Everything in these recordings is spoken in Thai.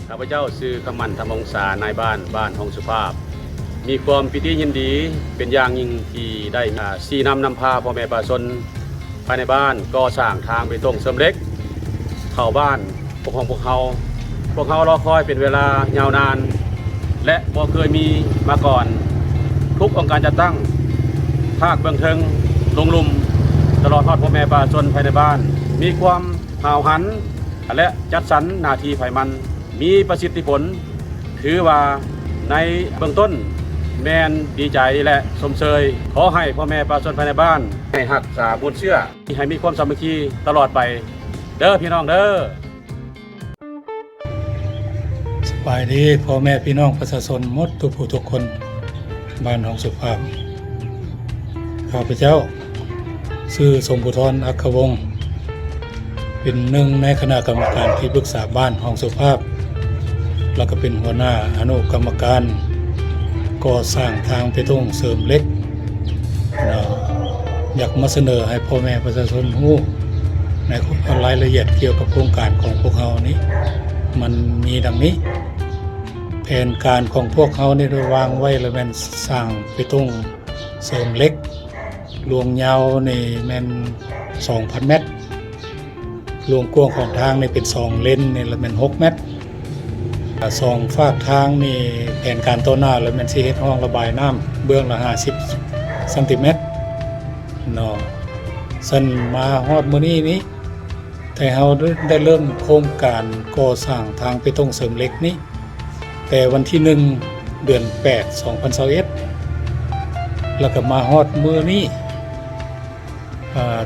ข้าพเจ้าชื่อคำมันธรรมวงศานายบ้านห้องสุภาพมีความปิติยินดีเป็นอย่างยิ่งที่ได้ชี้นำพาพ่อแม่ประชาชนภายในบ้านก่อสร้างทางไปตรงเสริมเหล็กเข้าบ้านพวกเขารอคอยเป็นเวลายาวนานและบ่เคยมีมาก่อนทุกองค์การจัดตั้งภาคเบื้องเทิงลงลุมตลอดทอดพ่อแม่ประชาชนภายในบ้านมีความหาวหันและจัดสรรหน้าที่ไฟมันมีประสิทธิผลถือว่าในเบื้องต้นแมนดีใจและสมเชยขอให้พ่อแม่ประชาชนภายในบ้านให้หักษาบุญเชื่อให้มีความสามัคคีตลอดไปเด้อพี่น้องเด้อสบายดีพ่อแม่พี่น้องประชาชนหมดทุกผู้ทุกคนบ้านห้องสุภาพข้าพเจ้าชื่อสมบุทรอัครวงศ์เป็นหนึ่งในคณะกรรมการที่ปรึกษาบ้านห้องสุภาพแล้วก็เป็นหัวหน้าอนุกรรมการก่อสร้างทางไปตรงเสริมเหล็กอยากมาเสนอให้พ่อแม่ประชาชนรู้ในรายละเอียดเกี่ยวกับโครงการของพวกเรานี้มันมีดังนี้แผนการของพวกเขาได้วางไว้แล้วแม่นสร้างไปตรงเสริมเหล็กลวงยาวในแม่น 2,000 เมตรลวงกว้างของทางในเป็น2เลนนี่ละแม่น6 เมตร2ฝากทางนี่แผนการต้นหน้าแล้วแม่นสิเฮ็ดห้องระบายน้ำเบื้องละ50 เซนติเมตรเนาะซั่นมาฮอดมื้อนี้แต่เราได้เริ่มโครงการก่อสร้างทางไปตรงเสริมเหล็กนี้แต่วันที่1 เดือน 8 2021แล้วก็มาฮอดมื้อนี้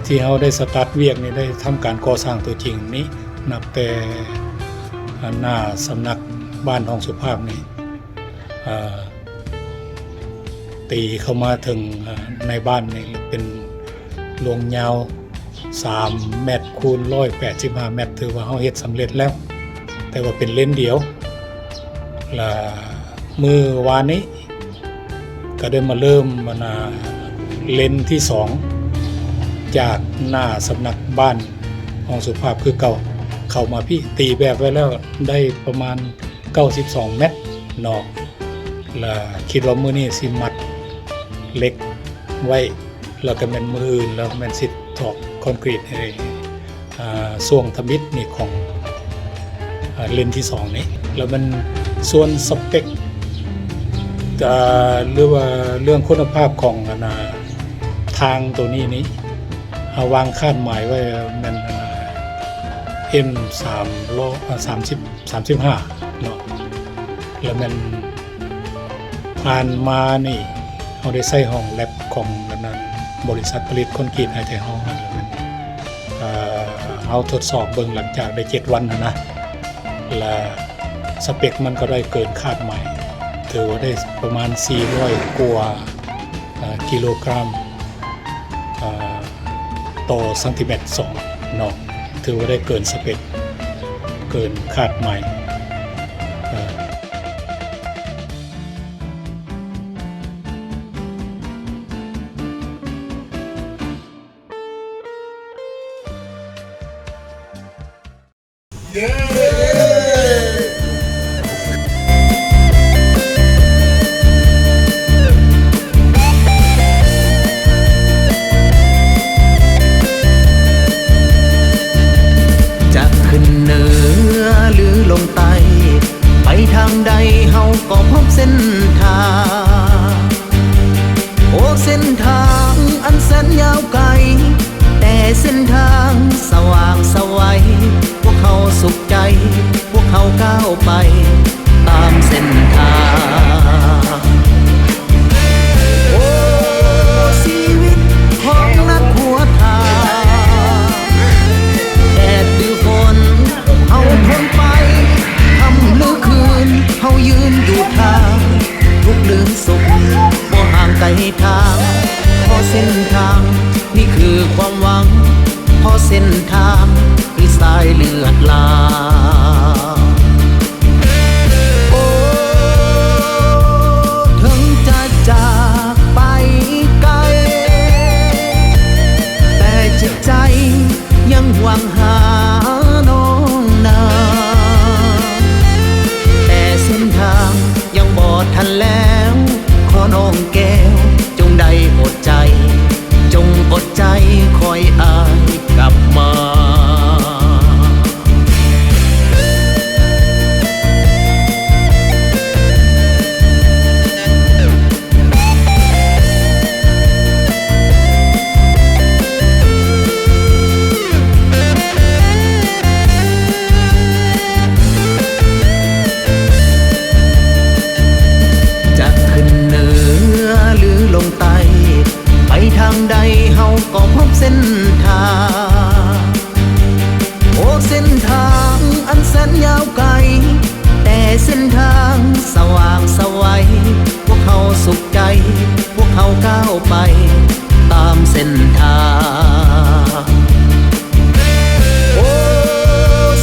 ที่เราได้สตาร์ทเวียกนี่ได้ทำการก่อสร้างตัวจริงนี้นับแต่หน้าสำนักบ้านห้องสุภาพนี่ตีเข้ามาถึงในบ้านนี่เป็นลวงยาว3 เมตรคูณ185 เมตรถือว่าเราเฮ็ดสำเร็จแล้วแต่ว่าเป็นเลนเดียวและมื้อวานนี้ก็ได้มาเริ่มเลนที่2จากหน้าสำนักบ้านห้องสุภาพคือเก่าเข้ามาพี่ตีแบบไว้แล้วได้ประมาณ92 เมตรเนาะและคิดว่ามื้อนี้สิมัดเหล็กไว้แล้วก็แม่นมื้ออื่นแล้วแม่นสิตอกคอนกรีตให้ส่วงทมิตนี่ของเลนที่2นี้แล้วมันส่วนสเปคหรือว่าเรื่องคุณภาพของทางตัวนี้วางคาดหมายไว้มันM35 เนาะแล้วมันผ่านมานี่เราได้ใส่ห้องแลบของบริษัทผลิตคอนกรีตให้ไทยห้องแล้วมันเอาทดสอบเบิ่งหลังจากได้7 วันนะและสเปคมันก็ได้เกินคาดหมายถือว่าได้ประมาณ400 กว่ากิโลกรัมต่อเซนติเมตร2เนาะถือว่าได้เกินสเปคเกินคาดหมายทางใดเฮาก็พบเส้นทางโอ้เส้นทางอันแสนยาวไกลแต่เส้นทางสว่างไสวพวกเขาสุขใจพวกเขาก้าวไปตามเส้นทางโอ้ชีวิตของนักหัวทางแดดหรือฝนเฮาทนไปหรือคืนเฮายืนอยู่ทางทุกเรื่องสุขบ่ห่างไกลทางพอเส้นทางนี่คือความหวังพอเส้นทาง ส้นทางอันแสนยาวไกลแต่เส้นทางสว่างไสวัยพวกเขาสุขใจพวกเขาก้าวไปตามเส้นทางโอ้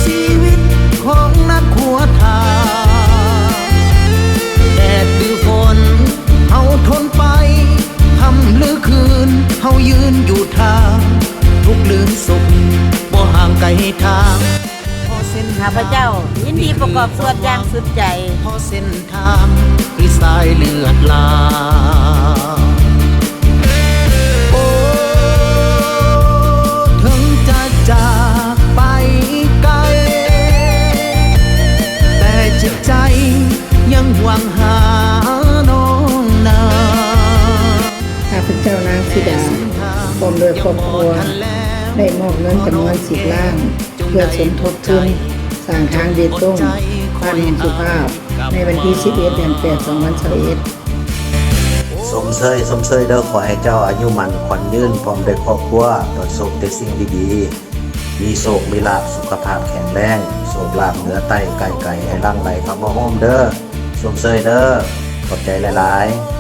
ชีวิตของนักขัวทางแดดหรือฝนเฮาทนไปค่ำหรือคืนเฮายืนอยู่ทางทุกข์หรือสุขบ่ห่างไกลทางข้าพเจ้ายินดีประกอบสวดอย่างสุดใจเพราะเส้นทางที่สายเลือดลาโอ้ถึงจะจากไปไกลแต่จิตใจยังหวังหาน้องนา ข้าพเจ้านางธิดาพร้อมด้วยครอบครัวได้มอบเงินจำนวน10 ล้าน เพื่อสมทบทุนสร้างทางเบตงบ้านแห่งสุภาพในวันที่11 เดือน 8 2021สมเสยเด้อขอให้เจ้าอายุมันขวัญยืนพร้อมด้วยครอบครัวประสบแต่สิ่งดีๆมีโชคมีลาภสุขภาพแข็งแรงโชคลาภเหนือไต้ไกลๆให้ร่างไหลเข้ามาโฮมเด้อสมเสยเด้อขอบใจหลายๆ